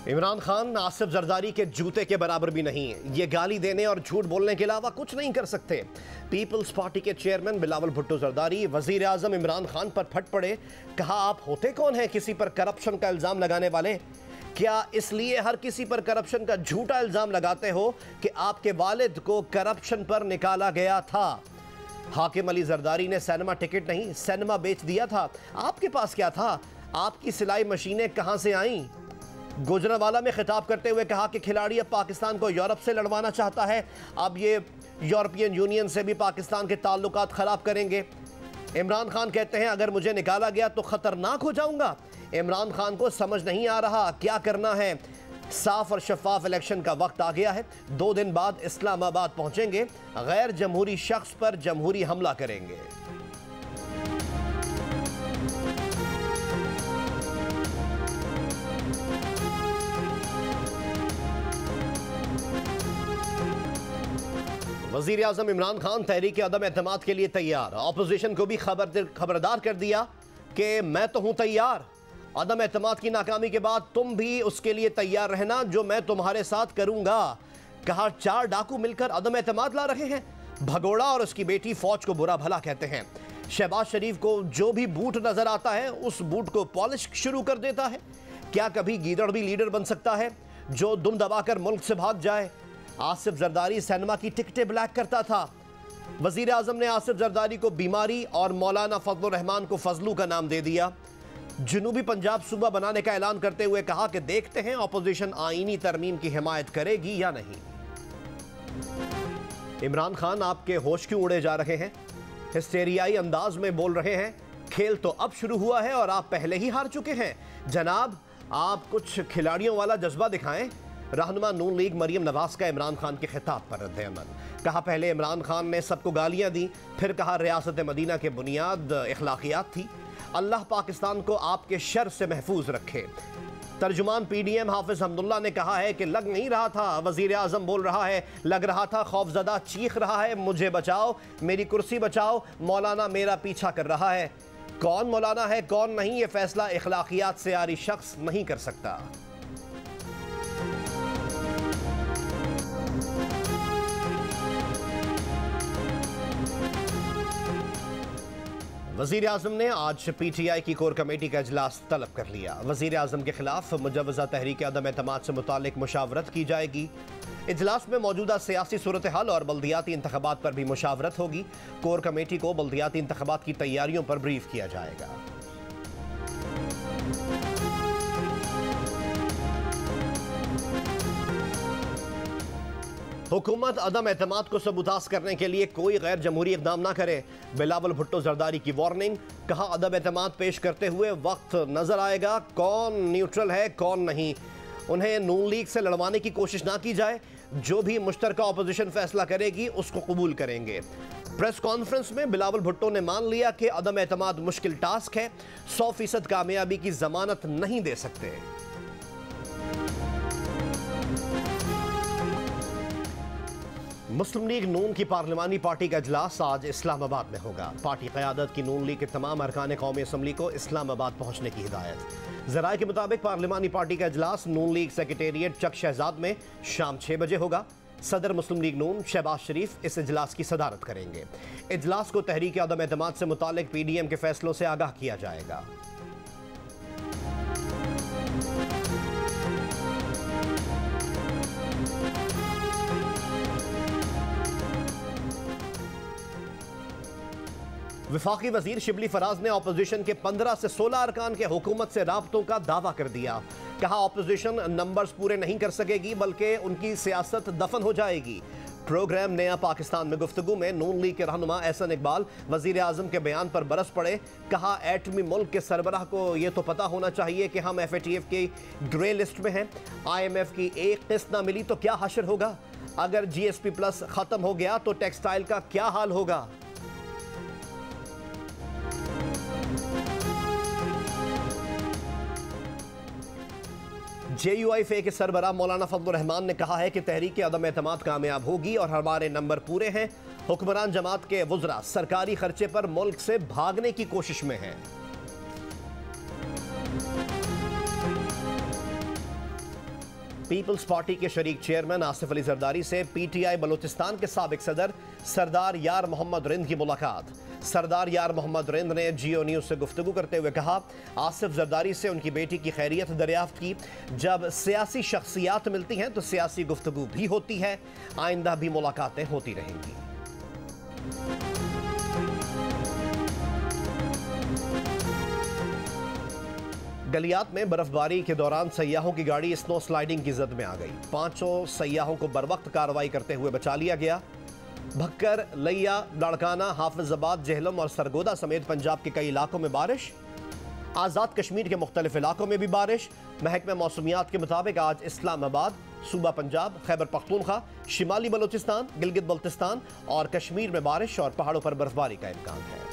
इमरान खान आसिफ जरदारी के जूते के बराबर भी नहीं है। ये गाली देने और झूठ बोलने के अलावा कुछ नहीं कर सकते। पीपल्स पार्टी के चेयरमैन बिलावल भुट्टो जरदारी वजीर आजम इमरान खान पर फट पड़े। कहा, आप होते कौन हैं किसी पर करप्शन का इल्ज़ाम लगाने वाले? क्या इसलिए हर किसी पर करप्शन का झूठा इल्ज़ाम लगाते हो कि आपके वालिद को करप्शन पर निकाला गया था? हाकिम अली जरदारी ने सिनेमा टिकट नहीं, सिनेमा बेच दिया था। आपके पास क्या था? आपकी सिलाई मशीनें कहां से आईं? गुजरांवाला में खिताब करते हुए कहा कि खिलाड़ी अब पाकिस्तान को यूरोप से लड़वाना चाहता है। अब ये यूरोपियन यूनियन से भी पाकिस्तान के ताल्लुकात खराब करेंगे। इमरान खान कहते हैं, अगर मुझे निकाला गया तो खतरनाक हो जाऊंगा। इमरान खान को समझ नहीं आ रहा क्या करना है। साफ और शफाफ इलेक्शन का वक्त आ गया है। 2 दिन बाद इस्लामाबाद पहुंचेंगे। गैर जमहूरी शख्स पर जमहूरी हमला करेंगे। वजीर आजम इमरान खान तहरीक अदम एतमाद के लिए तैयार। अपोजिशन को भी खबरदार कर दिया कि मैं तो हूं तैयार। अदम एतमाद की नाकामी के बाद तुम भी उसके लिए तैयार रहना जो मैं तुम्हारे साथ करूंगा। कहा, 4 डाकू मिलकर अदम एतमाद ला रहे हैं। भगोड़ा और उसकी बेटी फौज को बुरा भला कहते हैं। शहबाज शरीफ को जो भी बूट नजर आता है उस बूट को पॉलिश शुरू कर देता है। क्या कभी गीदड़ भी लीडर बन सकता है जो दुम दबाकर मुल्क से भाग जाए? आसिफ जरदारी सिनेमा की टिकटें ब्लैक करता था। वजीर आजम ने आसिफ जरदारी को बीमारी और मौलाना फजलुर रहमान को फजलू का नाम दे दिया। जनूबी पंजाब सूबा बनाने का ऐलान करते हुए कहा कि देखते हैं अपोजिशन आईनी तरमीम की हिमायत करेगी या नहीं। इमरान खान आपके होश क्यों उड़े जा रहे हैं? हिस्टेरियाई अंदाज में बोल रहे हैं। खेल तो अब शुरू हुआ है और आप पहले ही हार चुके हैं। जनाब, आप कुछ खिलाड़ियों वाला जज्बा दिखाएं। रहनुमा नून लीग मरियम नवाज का इमरान खान के खिताब पर रद्द-ए-अमल। कहा, पहले इमरान खान ने सबको गालियां दी, फिर कहा रियासत मदीना के बुनियाद इखलाकियात थी। अल्लाह पाकिस्तान को आपके शर से महफूज रखे। तर्जुमान PDM हाफिज हमदुल्ला ने कहा है कि लग नहीं रहा था, वजीर आजम बोल रहा है, लग रहा था खौफजदा चीख रहा है, मुझे बचाओ, मेरी कुर्सी बचाओ, मौलाना मेरा पीछा कर रहा है। कौन मौलाना है कौन नहीं, ये फैसला इखलाकियात से आरी शख्स नहीं कर सकता। वजीर आजम ने आज PTI की कोर कमेटी का इजलास तलब कर लिया। वजीर आजम के खिलाफ मुजव्वज़ा तहरीक अदम एतमाद से मुतालिक मुशावरत की जाएगी। इजलास में मौजूदा सियासी सूरत हाल और बल्दियाती इंतखाबात पर भी मुशावरत होगी। कोर कमेटी को बल्दियाती इंतखाबात की तैयारियों पर ब्रीफ किया जाएगा। हुकूमत अदम एतमाद को सबूताज करने के लिए कोई गैर जमहूरी इक़दाम ना करे। बिलावल भुट्टो जरदारी की वार्निंग। कहा, अदम एतमाद पेश करते हुए वक्त नजर आएगा कौन न्यूट्रल है कौन नहीं। उन्हें नून लीग से लड़वाने की कोशिश ना की जाए। जो भी मुश्तरका अपोजिशन फैसला करेगी उसको कबूल करेंगे। प्रेस कॉन्फ्रेंस में बिलावल भुट्टो ने मान लिया कि अदम एतमाद मुश्किल टास्क है, 100% कामयाबी की जमानत नहीं दे सकते। मुस्लिम लीग नून की पार्लिमानी पार्टी का इजलास आज इस्लामाबाद में होगा। पार्टी क़यादत की नून लीग के तमाम अरकान कौमी असम्बली को इस्लामाबाद पहुंचने की हिदायत। ज़राए के मुताबिक पार्लिमानी पार्टी का इजलास नून लीग सेक्रेटेरिएट चक शहजाद में शाम 6 बजे होगा। सदर मुस्लिम लीग नून शहबाज शरीफ इस इजलास की सदारत करेंगे। इजलास को तहरीक अदम एतमाद से मुतालिक PDM के फैसलों से आगाह किया जाएगा। वफाकी वजीर शिबली फराज ने अपोजिशन के 15 से 16 अरकान के हुकूमत से राब्तों का दावा कर दिया। कहा, अपोजिशन नंबर्स पूरे नहीं कर सकेगी बल्कि उनकी सियासत दफन हो जाएगी। प्रोग्राम नया पाकिस्तान में गुफ्तगू में नून लीग के रहनुमा एहसन इकबाल वजीर आजम के बयान पर बरस पड़े। कहा, एटमी मुल्क के सरबराह को यह तो पता होना चाहिए कि हम FATF की ग्रे लिस्ट में हैं। IMF की एक किस्त ना मिली तो क्या हशर होगा? अगर GSP+ खत्म हो गया तो टेक्सटाइल का क्या हाल होगा? JUIFA के सरबराह मौलाना फजलुर रहमान ने कहा है कि तहरीक अदम एतमाद कामयाब होगी और हमारे नंबर पूरे हैं। हुक्मरान जमात के वुज़रा सरकारी खर्चे पर मुल्क से भागने की कोशिश में हैं। पीपल्स पार्टी के शरीक चेयरमैन आसिफ अली जरदारी से पीटीआई बलूचिस्तान के साबिक सदर सरदार यार मोहम्मद रिंद की मुलाकात। सरदार यार मोहम्मद रिंद ने जियो न्यूज़ से गुफ्तगू करते हुए कहा, आसिफ जरदारी से उनकी बेटी की खैरियत दरियाफ्त की। जब सियासी शख्सियात मिलती हैं तो सियासी गुफ्तगू भी होती है, आइंदा भी मुलाकातें होती रहेंगी। गलियात में बर्फबारी के दौरान सयाहों की गाड़ी स्नो स्लाइडिंग की जद में आ गई। 500 सयाहों को बरवक्त कार्रवाई करते हुए बचा लिया गया। भक्कर, लैया, लाड़काना, हाफिजाबाद, जेहलम और सरगोदा समेत पंजाब के कई इलाकों में बारिश। आज़ाद कश्मीर के मुख्तलिफ इलाकों में भी बारिश। महकमा मौसमियात के मुताबिक आज इस्लामाबाद, सूबा पंजाब, खैबर पख्तूनख्वा, शिमाली बलूचिस्तान, गिलगित बल्तिस्तान और कश्मीर में बारिश और पहाड़ों पर बर्फबारी का इम्कान है।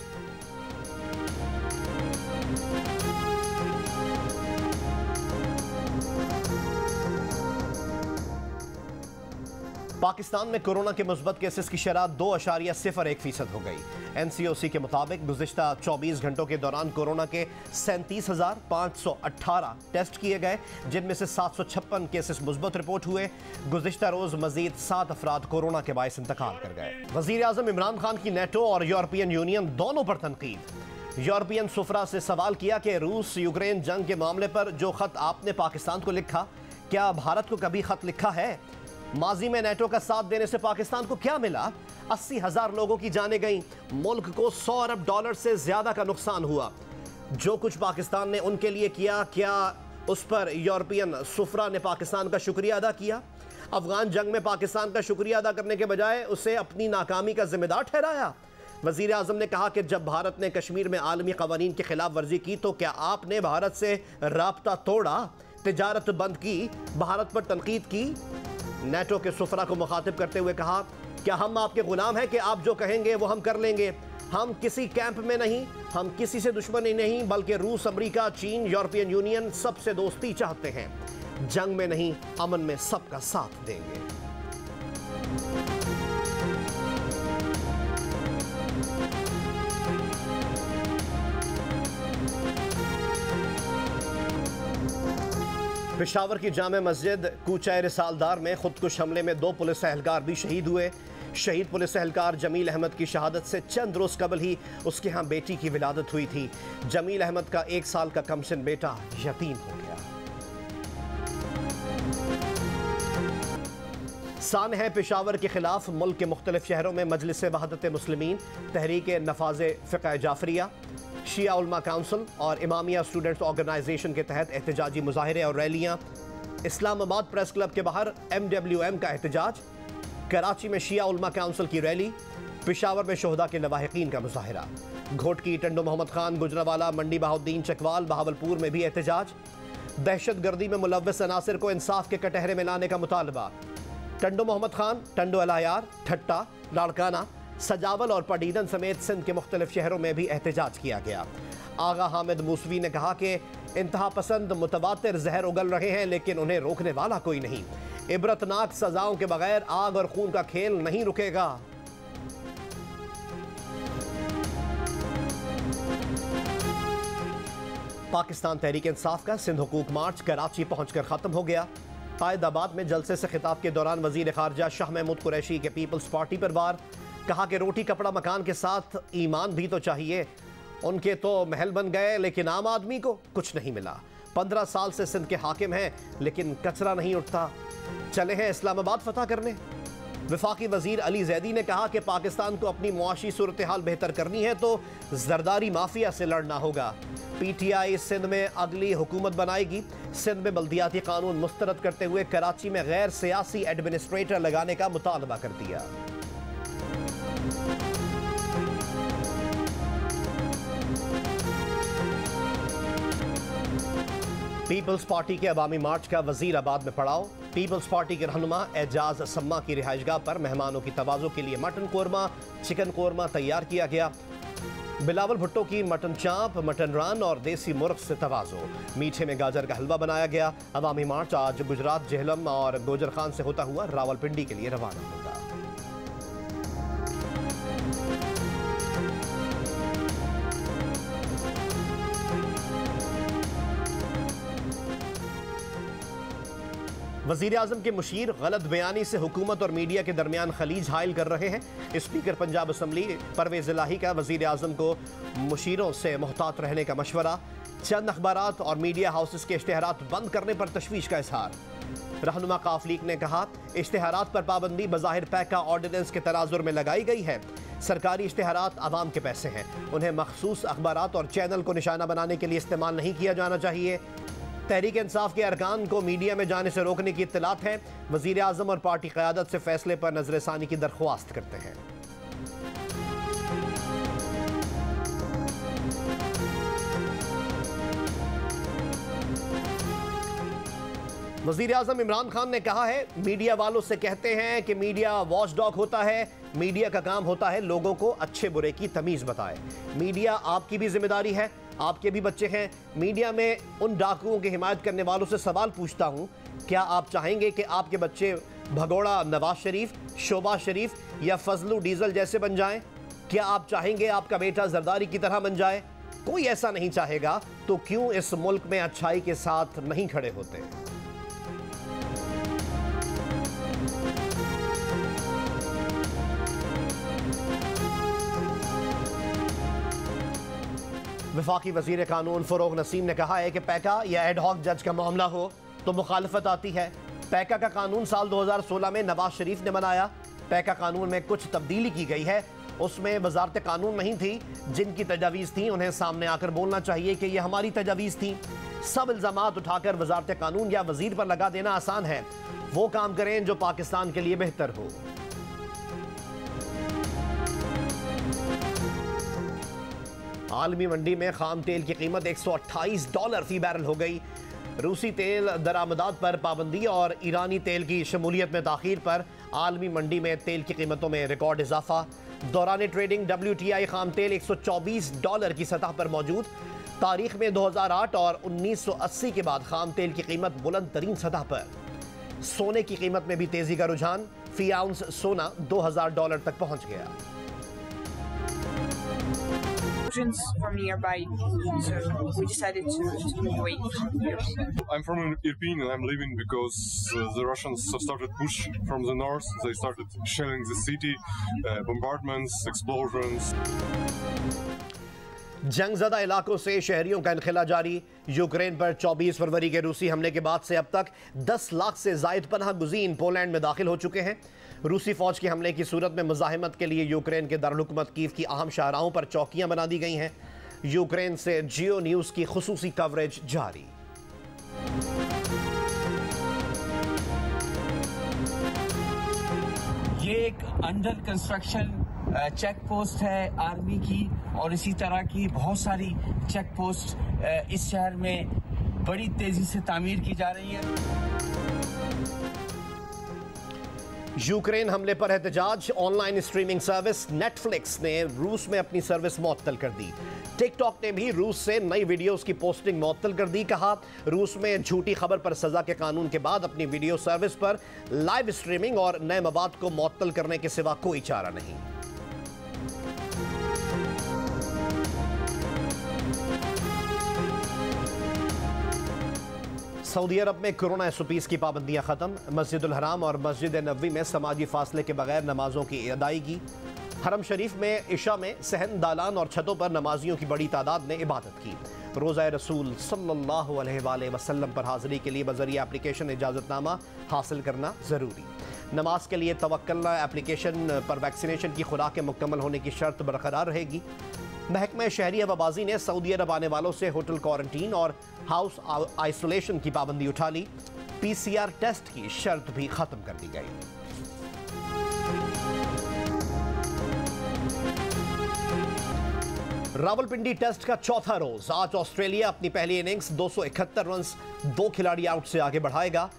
पाकिस्तान में कोरोना के मुस्बत केसेस की शरह 2.01% हो गई। एनसीओसी के मुताबिक गुज़िश्ता 24 घंटों के दौरान कोरोना के 37,518 टेस्ट किए गए, जिनमें से 756 केसेस मुस्बत रिपोर्ट हुए। गुज़िश्ता रोज मजीद 7 अफराद कोरोना के बायस इंतकाल कर गए। वज़ीर आज़म इमरान खान की नेटो और यूरोपियन यूनियन दोनों पर तनकीद। यूरोपियन सुफरा से सवाल किया कि रूस यूक्रेन जंग के मामले पर जो खत आपने पाकिस्तान को लिखा, क्या भारत को कभी खत लिखा है? माजी में नेटो का साथ देने से पाकिस्तान को क्या मिला? 80,000 लोगों की जानें गईं। मुल्क को $100 अरब से ज्यादा का नुकसान हुआ। जो कुछ पाकिस्तान ने उनके लिए किया, क्या उस पर यूरोपियन सुफरा ने पाकिस्तान का शुक्रिया अदा किया? अफगान जंग में पाकिस्तान का शुक्रिया अदा करने के बजाय उसे अपनी नाकामी का जिम्मेदार ठहराया। वजीर आजम ने कहा कि जब भारत ने कश्मीर में आलमी कवानीन की खिलाफ वर्जी की तो क्या आपने भारत से राब्ता तोड़ा, तिजारत बंद की, भारत पर तनकीद की? नेटो के सुफरा को मुखातिब करते हुए कहा, क्या हम आपके गुलाम हैं कि आप जो कहेंगे वो हम कर लेंगे? हम किसी कैंप में नहीं, हम किसी से दुश्मनी नहीं, बल्कि रूस, अमेरिका, चीन, यूरोपियन यूनियन सबसे दोस्ती चाहते हैं। जंग में नहीं, अमन में सबका साथ देंगे। पेशावर की जामे मस्जिद कूचा रिसालदार में खुदकुश हमले में 2 पुलिस एहलकार भी शहीद हुए। शहीद पुलिस एहलकार जमील अहमद की शहादत से चंद रोज कबल ही उसके यहाँ बेटी की विलादत हुई थी। जमील अहमद का 1 साल का कमसिन बेटा यतीम हो गया। सान है पेशावर के खिलाफ मुल्क के मुख्तलिफ शहरों में मजलिस वहदत मुस्लिमीन, तहरीक नफाज फ़िक़्ह जाफरिया, शिया उलमा काउंसिल और इमामिया स्टूडेंट्स ऑर्गेनाइजेशन के तहत एहतजाजी मुजाहिरे और रैलियाँ। इस्लामाबाद प्रेस क्लब के बाहर MWM का एहतजाज, कराची में शिया उलमा काउंसिल की रैली, पेशावर में शोहदा के लवाहिकीन का मुजाहिरा। घोटकी, टंडो मोहम्मद खान, गुजरावाला, मंडी बहाउद्दीन, चकवाल, बहावलपुर में भी एहतजाज। दहशत गर्दी में मुलव्वस अनासिर को इंसाफ के कटहरे में लाने का मुतालबा। टंडो मोहम्मद खान, टंडो अलायार, ठट्टा, लाड़काना, सजावल और पडीदन समेत सिंध के मुख्तलिफ शहरों में भी एहतजाज किया गया। आगा हामिद मूसवी ने कहा कि इंतहा पसंद मुतवातिर जहर उगल रहे हैं, लेकिन उन्हें रोकने वाला कोई नहीं। इबरतनाक सजाओं के बगैर आग और खून का खेल नहीं रुकेगा। पाकिस्तान तहरीक इंसाफ का सिंध हुकूक मार्च कराची पहुंचकर खत्म हो गया। कायदाबाद में जलसे से खिताब के दौरान वजीर खारजा शाह महमूद कुरैशी के पीपल्स पार्टी पर वार। कहा कि रोटी कपड़ा मकान के साथ ईमान भी तो चाहिए। उनके तो महल बन गए, लेकिन आम आदमी को कुछ नहीं मिला। 15 साल से सिंध के हाकिम हैं, लेकिन कचरा नहीं उठता। चले हैं इस्लामाबाद फतह करने। वफाकी वजीर अली जैदी ने कहा कि पाकिस्तान को अपनी मुआशी सूरत हाल बेहतर करनी है तो जरदारी माफिया से लड़ना होगा। PTI सिंध में अगली हुकूमत बनाएगी। सिंध में बल्दियाती कानून मुस्तरद करते हुए कराची में गैर सियासी एडमिनिस्ट्रेटर लगाने का मुतालबा कर दिया। पीपल्स पार्टी के अवामी मार्च का वजीराबाद में पड़ाव। पीपल्स पार्टी के रहनुमा एजाज सम्मा की रिहाइशगाह पर मेहमानों की तवाज़ो के लिए मटन कोरमा, चिकन कोरमा तैयार किया गया। बिलावल भुट्टो की मटन चाप, मटन रान और देसी मुर्ग से तवाज़ो। मीठे में गाजर का हलवा बनाया गया। अवामी मार्च आज गुजरात, जेहलम और गोजर खान से होता हुआ रावलपिंडी के लिए रवाना होगा। वजीर आजम के मुशीर गलत बयानी से हुकूमत और मीडिया के दरमियान खलीज हायल कर रहे हैं। स्पीकर पंजाब असम्बली परवेज इलाही का वजीर आजम को मुशीरों से मुहतात रहने का मशवरा। चंद अखबारात और मीडिया हाउसेस के इश्तेहारात बंद करने पर तशवीश का इजहार। रहनुमा काफ लीग ने कहा, इश्तेहारात पर पाबंदी बज़ाहिर पैका ऑर्डिनेंस के तनाजुर में लगाई गई है। सरकारी इश्तेहारात आवाम के पैसे हैं, उन्हें मखसूस अखबारात और चैनल को निशाना बनाने के लिए इस्तेमाल नहीं किया जाना चाहिए। तहरीक इंसाफ के अरकान को मीडिया में जाने से रोकने की इत्तलात है। वजीर आजम और पार्टी क़यादत से फैसले पर नजरसानी की दरख्वास्त करते हैं। वजीर आजम इमरान खान ने कहा है, मीडिया वालों से कहते हैं कि मीडिया वॉचडॉग होता है। मीडिया का काम होता है लोगों को अच्छे बुरे की तमीज बताए। मीडिया आपकी भी जिम्मेदारी है, आपके भी बच्चे हैं। मीडिया में उन डाकुओं की हिमायत करने वालों से सवाल पूछता हूं, क्या आप चाहेंगे कि आपके बच्चे भगोड़ा नवाज शरीफ, शोबा शरीफ या फजलू डीजल जैसे बन जाएं? क्या आप चाहेंगे आपका बेटा जरदारी की तरह बन जाए? कोई ऐसा नहीं चाहेगा, तो क्यों इस मुल्क में अच्छाई के साथ नहीं खड़े होते? वफाकी वजीर कानून फरोग नसीम ने कहा है कि पैका या एडहॉक जज का मामला हो तो मुखालफत आती है। पैका का कानून साल 2016 में नवाज शरीफ ने बनाया। पैका कानून में कुछ तब्दीली की गई है, उसमें वजारत कानून नहीं थी। जिनकी तजावीज़ थी उन्हें सामने आकर बोलना चाहिए कि यह हमारी तजावीज़ थी। सब इल्ज़ामात उठाकर वजारत कानून या वजीर पर लगा देना आसान है। वो काम करें जो पाकिस्तान के लिए बेहतर हो। आलमी मंडी में खाम तेल की कीमत $128 फी बैरल हो गई। रूसी तेल दरामदात पर पाबंदी और ईरानी तेल की शमूलियत में ताखीर पर आलमी मंडी में तेल की कीमतों में रिकॉर्ड इजाफा। दौरान ट्रेडिंग WTI खाम तेल $124 की सतह पर मौजूद। तारीख में 2008 और 1980 के बाद खाम तेल की कीमत बुलंद तरीन सतह पर। सोने की कीमत में भी तेजी का रुझान, फी आउंस सोना $2000 तक पहुंच गया। From nearby, so we decided to move away from here. I'm from Irpin and I'm leaving because the Russians started push from the north. They started shelling the city, bombardments, explosions. जंगज़दा इलाकों से शहरियों का इनखिला जारी। Ukraine पर 24 फरवरी के रूसी हमले के बाद से अब तक 10 लाख से जायद पनाह गुज़ीन पोलैंड में दाखिल हो चुके हैं। रूसी फौज के हमले की सूरत में मुज़ाहिमत के लिए यूक्रेन के दारुल-हुकूमत कीव की अहम शाहराहों पर चौकियां बना दी गई हैं। यूक्रेन से जियो न्यूज़ की खुसूसी कवरेज जारी। ये एक अंडर कंस्ट्रक्शन चेक पोस्ट है आर्मी की, और इसी तरह की बहुत सारी चेक पोस्ट इस शहर में बड़ी तेजी से तामीर की जा रही है। यूक्रेन हमले पर एहतजाज। ऑनलाइन स्ट्रीमिंग सर्विस नेटफ्लिक्स ने रूस में अपनी सर्विस मुअत्तल कर दी। टिकटॉक ने भी रूस से नई वीडियोस की पोस्टिंग मुअत्तल कर दी। कहा, रूस में झूठी खबर पर सजा के कानून के बाद अपनी वीडियो सर्विस पर लाइव स्ट्रीमिंग और नए मवाद को मुअत्तल करने के सिवा कोई चारा नहीं। सऊदी अरब में कोरोना SOPs की पाबंदियां खत्म। मस्जिदुल हराम और मस्जिद नबवी में समाजी फासले के बगैर नमाजों की अदायगी। हरम शरीफ में इशा में सहन, दालान और छतों पर नमाजियों की बड़ी तादाद ने इबादत की। रोज़ा रसूल सल्लल्लाहु अलैहि वसल्लम पर हाज़िरी के लिए बज़रिया एप्लीकेशन इजाज़तनामा हासिल करना ज़रूरी। नमाज के लिए तवक्कल एप्लीकेशन पर वैक्सीनेशन की खुराक मुकम्मल होने की शर्त बरकरार रहेगी। महकमा शहरी हवाबाजी ने सऊदी अरब आने वालों से होटल क्वारंटीन और हाउस आइसोलेशन की पाबंदी उठा ली। PCR टेस्ट की शर्त भी खत्म कर दी गई। रावलपिंडी टेस्ट का चौथा रोज आज ऑस्ट्रेलिया अपनी पहली इनिंग्स 271 रन 2 खिलाड़ी आउट से आगे बढ़ाएगा।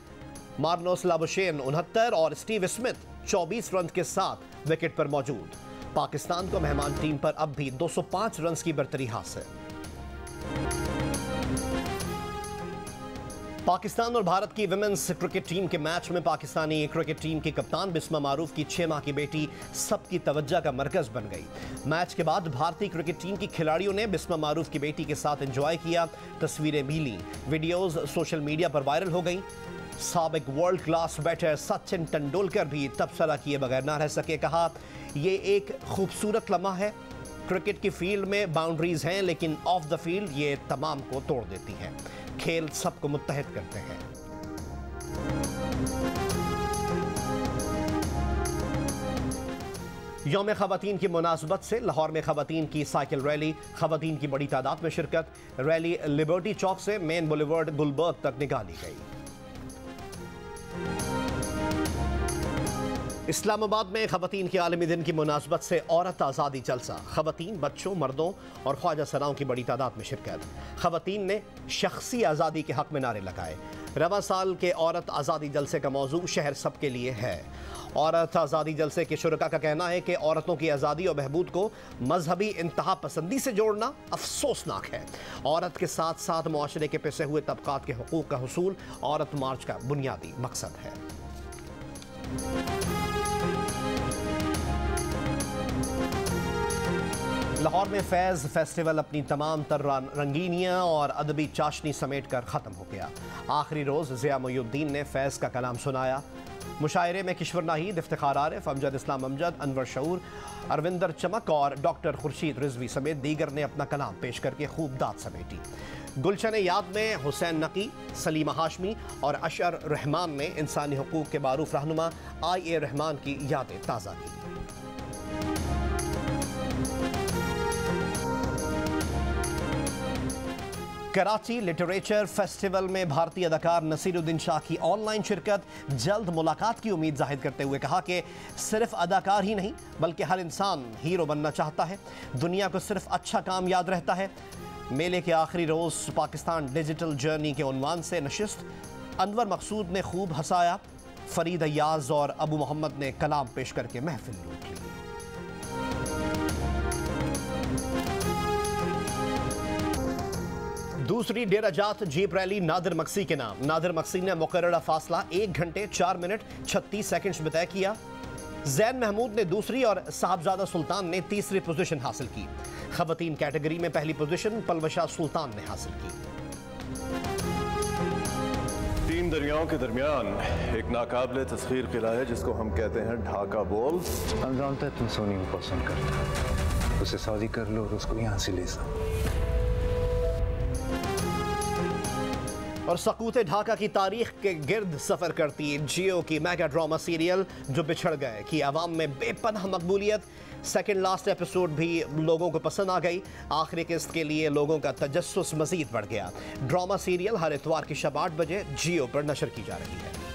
मार्नोस लाबुशेन 69 और स्टीव स्मिथ 24 रन के साथ विकेट पर मौजूद। पाकिस्तान को मेहमान टीम पर अब भी 205 रन की बरतरी हासिल। पाकिस्तान और भारत की विमेंस क्रिकेट टीम के मैच में पाकिस्तानी क्रिकेट टीम की कप्तान बिस्मा मारूफ की 6 माह की बेटी सबकी तवज्जो का मरकज बन गई। मैच के बाद भारतीय क्रिकेट टीम की खिलाड़ियों ने बिस्मा मारूफ की बेटी के साथ एंजॉय किया, तस्वीरें भी लीं। वीडियोस सोशल मीडिया पर वायरल हो गई। साबिक world class batter Sachin Tendulkar भी तबसरा किए बगैर ना रह सके। कहा, ये एक खूबसूरत लम्हा है। क्रिकेट की फील्ड में बाउंड्रीज हैं, लेकिन ऑफ द फील्ड ये तमाम को तोड़ देती हैं। खेल सबको मुत्तहद करते हैं। यौम ख़वातीन की मुनासबत से लाहौर में ख़वातीन की साइकिल रैली, ख़वातीन की बड़ी तादाद में शिरकत। रैली लिबर्टी चौक से मेन बुलेवर्ड गुलबर्ग तक निकाली गई। इस्लामाबाद में ख़वातीन के आलमी दिन की मुनासबत से औरत आज़ादी जलसा। ख़वातीन, बच्चों, मर्दों और ख्वाजा सराओं की बड़ी तादाद में शिरकत। ख़वातीन ने शख्सी आज़ादी के हक़ में नारे लगाए। रवां साल के औरत आज़ादी जलसे का मौजू शहर सबके लिए है। औरत आज़ादी जलसे के शुरका का कहना है कि औरतों की आज़ादी और बहबूद को मजहबी इंतहा पसंदी से जोड़ना अफसोसनाक है। औरत के साथ साथ मुआशरे के पिसे हुए तबकात के हुकूक का हुसूल औरत मार्च का बुनियादी मकसद है। लाहौर में फैज़ फेस्टिवल अपनी तमाम तर रंगीनियाँ और अदबी चाशनी समेट कर ख़त्म हो गया। आखिरी रोज़ ज़िया मोइनुद्दीन ने फैज़ का कलाम सुनाया। मुशायरे में किश्वर नाहीद, इफ्तिखार आरिफ, अमजद इस्लाम अमजद, अनवर शऊर, अरविंदर चमक और डॉक्टर खुर्शीद रिजवी समेत दीगर ने अपना कलाम पेश करके खूब दाद समेटी। गुलशन याद में हुसैन नकी, सलीमा हाशमी और अशर रहमान ने इंसानी हुकूक के मारूफ रहनुमा I.A. रहमान की यादें ताज़ा की। कराची लिटरेचर फेस्टिवल में भारतीय अदाकार नसीरुद्दीन शाह की ऑनलाइन शिरकत। जल्द मुलाकात की उम्मीद जाहिर करते हुए कहा कि सिर्फ अदाकार ही नहीं बल्कि हर इंसान हीरो बनना चाहता है। दुनिया को सिर्फ अच्छा काम याद रहता है। मेले के आखिरी रोज़ पाकिस्तान डिजिटल जर्नी के उन्वान से नशिस्त। अनवर मकसूद ने खूब हंसाया। फरीद अय्याज और अबू मोहम्मद ने कलाम पेश करके महफिल लूट ली। दूसरी डेराजात जीप रैली नादिर मक्सी के नाम। नादिर मक्सी ने मुकर्ररा फासला 1 घंटे 4 मिनट 36 सेकंड्स में तय किया। जैन महमूद ने दूसरी और साहबजादा सुल्तान ने तीसरी पोजीशन हासिल की। खवातीन कैटेगरी में पहली पोजीशन पलवशा सुल्तान ने हासिल की। 3 दरियाओं के दरमियान एक नाकाबिले तस्खीर किला है जिसको हम कहते हैं ढाका बोल। हम जानते हैं तुम सोनी को पसंद करते हो, उसे शादी कर लो और उसको यहाँ से ले जाओ। और सकूत ढाका की तारीख के गिर्द सफर करती जियो की मेगा ड्रामा सीरियल जो बिछड़ गए की आवाम में बेपनाह मकबूलियत। सेकंड लास्ट एपिसोड भी लोगों को पसंद आ गई। आखिरी किस्त के लिए लोगों का तजस्सुस मजीद बढ़ गया। ड्रामा सीरियल हर इतवार की शब 8 बजे जियो पर नशर की जा रही है।